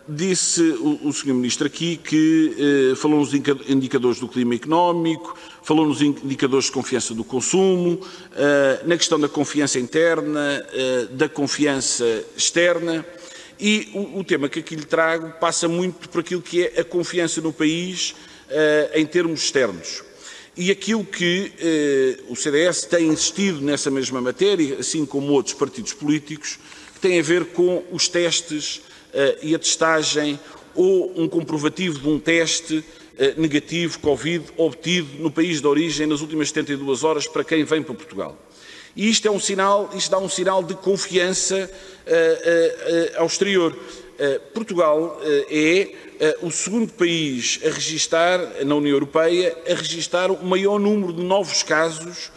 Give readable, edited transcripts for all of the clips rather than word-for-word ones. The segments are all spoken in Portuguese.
Disse o Sr. Ministro aqui que falou nos indicadores do clima económico, falou nos indicadores de confiança do consumo, na questão da confiança interna, da confiança externa, e o tema que aqui lhe trago passa muito por aquilo que é a confiança no país em termos externos. E aquilo que o CDS tem insistido nessa mesma matéria, assim como outros partidos políticos, que tem a ver com os testes e a testagem ou um comprovativo de um teste negativo Covid obtido no país de origem nas últimas 72 horas para quem vem para Portugal. E isto dá um sinal de confiança ao exterior. Portugal é o segundo país a registar, na União Europeia, a registar o maior número de novos casos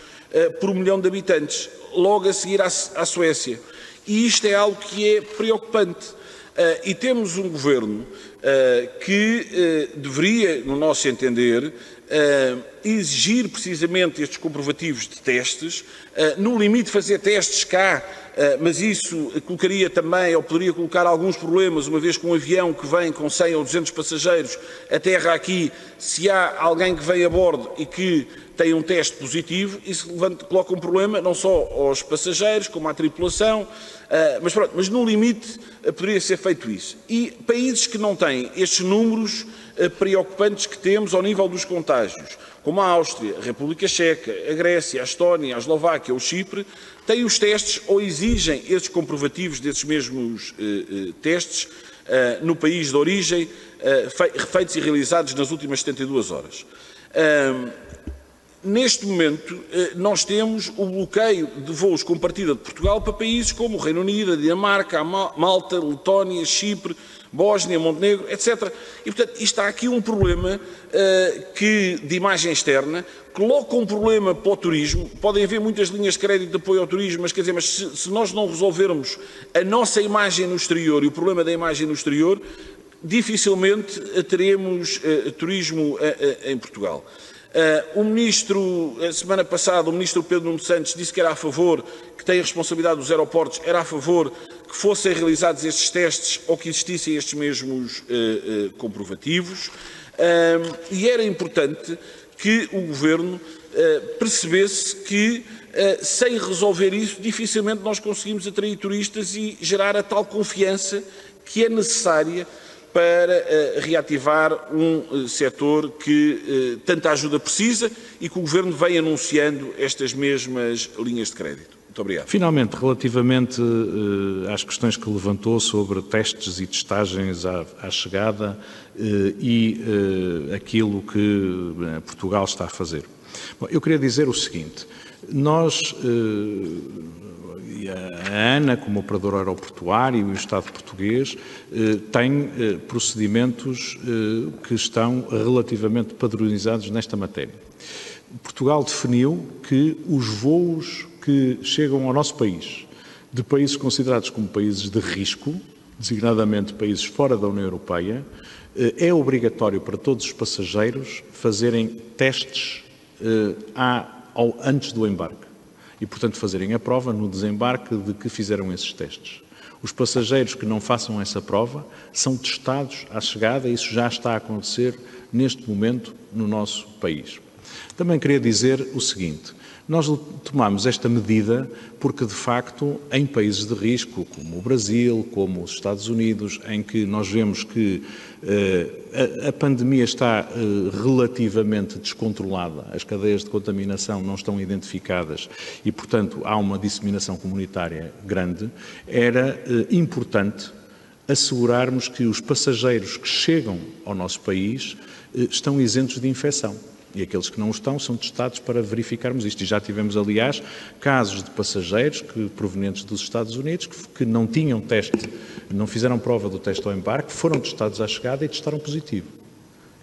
por 1 milhão de habitantes, logo a seguir à Suécia. E isto é algo que é preocupante. E temos um governo que deveria, no nosso entender, exigir precisamente estes comprovativos de testes, no limite fazer testes cá, mas isso colocaria também, ou poderia colocar alguns problemas, uma vez que um avião que vem com 100 ou 200 passageiros aterra aqui, se há alguém que vem a bordo e que tem um teste positivo, isso coloca um problema não só aos passageiros, como à tripulação, mas no limite poderia ser feito isso. E países que não têm estes números preocupantes que temos ao nível dos contágios, como a Áustria, a República Checa, a Grécia, a Estónia, a Eslováquia ou Chipre, têm os testes ou exigem esses comprovativos desses mesmos testes no país de origem, feitos e realizados nas últimas 72 horas. Neste momento, nós temos o bloqueio de voos com partida de Portugal para países como o Reino Unido, a Dinamarca, a Malta, Letónia, Chipre, Bósnia, Montenegro, etc. E, portanto, está aqui um problema de imagem externa, coloca um problema para o turismo. Podem haver muitas linhas de crédito de apoio ao turismo, mas, quer dizer, se nós não resolvermos a nossa imagem no exterior e o problema da imagem no exterior, dificilmente teremos turismo em Portugal. A semana passada, o Ministro Pedro Nuno Santos disse que era a favor, que tem a responsabilidade dos aeroportos, era a favor que fossem realizados estes testes ou que existissem estes mesmos comprovativos, e era importante que o Governo percebesse que, sem resolver isso, dificilmente nós conseguimos atrair turistas e gerar a tal confiança que é necessária para reativar um setor que tanta ajuda precisa e que o Governo vem anunciando estas mesmas linhas de crédito. Muito obrigado. Finalmente, relativamente às questões que levantou sobre testes e testagens à chegada e aquilo que Portugal está a fazer. Bom, eu queria dizer o seguinte, nós... A ANA, como operador aeroportuário, e o Estado português têm procedimentos que estão relativamente padronizados nesta matéria. Portugal definiu que os voos que chegam ao nosso país, de países considerados como países de risco, designadamente países fora da União Europeia, é obrigatório para todos os passageiros fazerem testes antes do embarque. E, portanto, fazerem a prova no desembarque de que fizeram esses testes. Os passageiros que não façam essa prova são testados à chegada e isso já está a acontecer neste momento no nosso país. Também queria dizer o seguinte, nós tomamos esta medida porque, de facto, em países de risco, como o Brasil, como os Estados Unidos, em que nós vemos que a pandemia está relativamente descontrolada, as cadeias de contaminação não estão identificadas e, portanto, há uma disseminação comunitária grande, era importante assegurarmos que os passageiros que chegam ao nosso país estão isentos de infecção. E aqueles que não estão são testados para verificarmos isto. E já tivemos, aliás, casos de passageiros provenientes dos Estados Unidos que não tinham teste, não fizeram prova do teste ao embarque, foram testados à chegada e testaram positivo.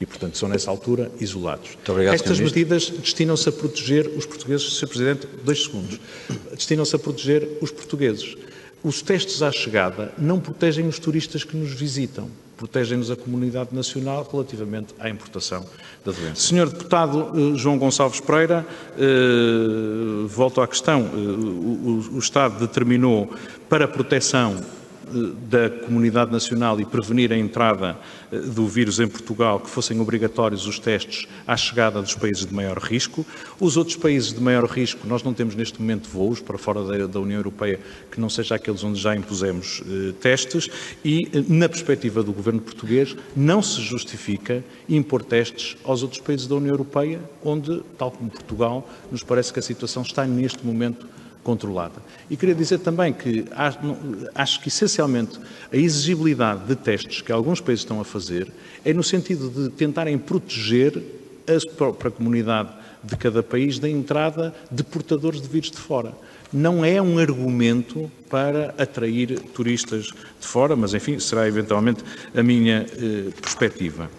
E, portanto, são nessa altura isolados. Obrigado, estas medidas destinam-se a proteger os portugueses. Sr. Presidente, 2 segundos. Destinam-se a proteger os portugueses. Os testes à chegada não protegem os turistas que nos visitam, protegem-nos a comunidade nacional relativamente à importação da doença. Senhor Deputado João Gonçalves Pereira, volto à questão. O Estado determinou para a proteção da comunidade nacional e prevenir a entrada do vírus em Portugal, que fossem obrigatórios os testes à chegada dos países de maior risco. Os outros países de maior risco, nós não temos neste momento voos para fora da União Europeia que não seja aqueles onde já impusemos testes e, na perspectiva do governo português, não se justifica impor testes aos outros países da União Europeia, onde, tal como Portugal, nos parece que a situação está neste momento controlada. E queria dizer também que acho que, essencialmente, a exigibilidade de testes que alguns países estão a fazer é no sentido de tentarem proteger a própria comunidade de cada país da entrada de portadores de vírus de fora. Não é um argumento para atrair turistas de fora, mas, enfim, será eventualmente a minha perspectiva.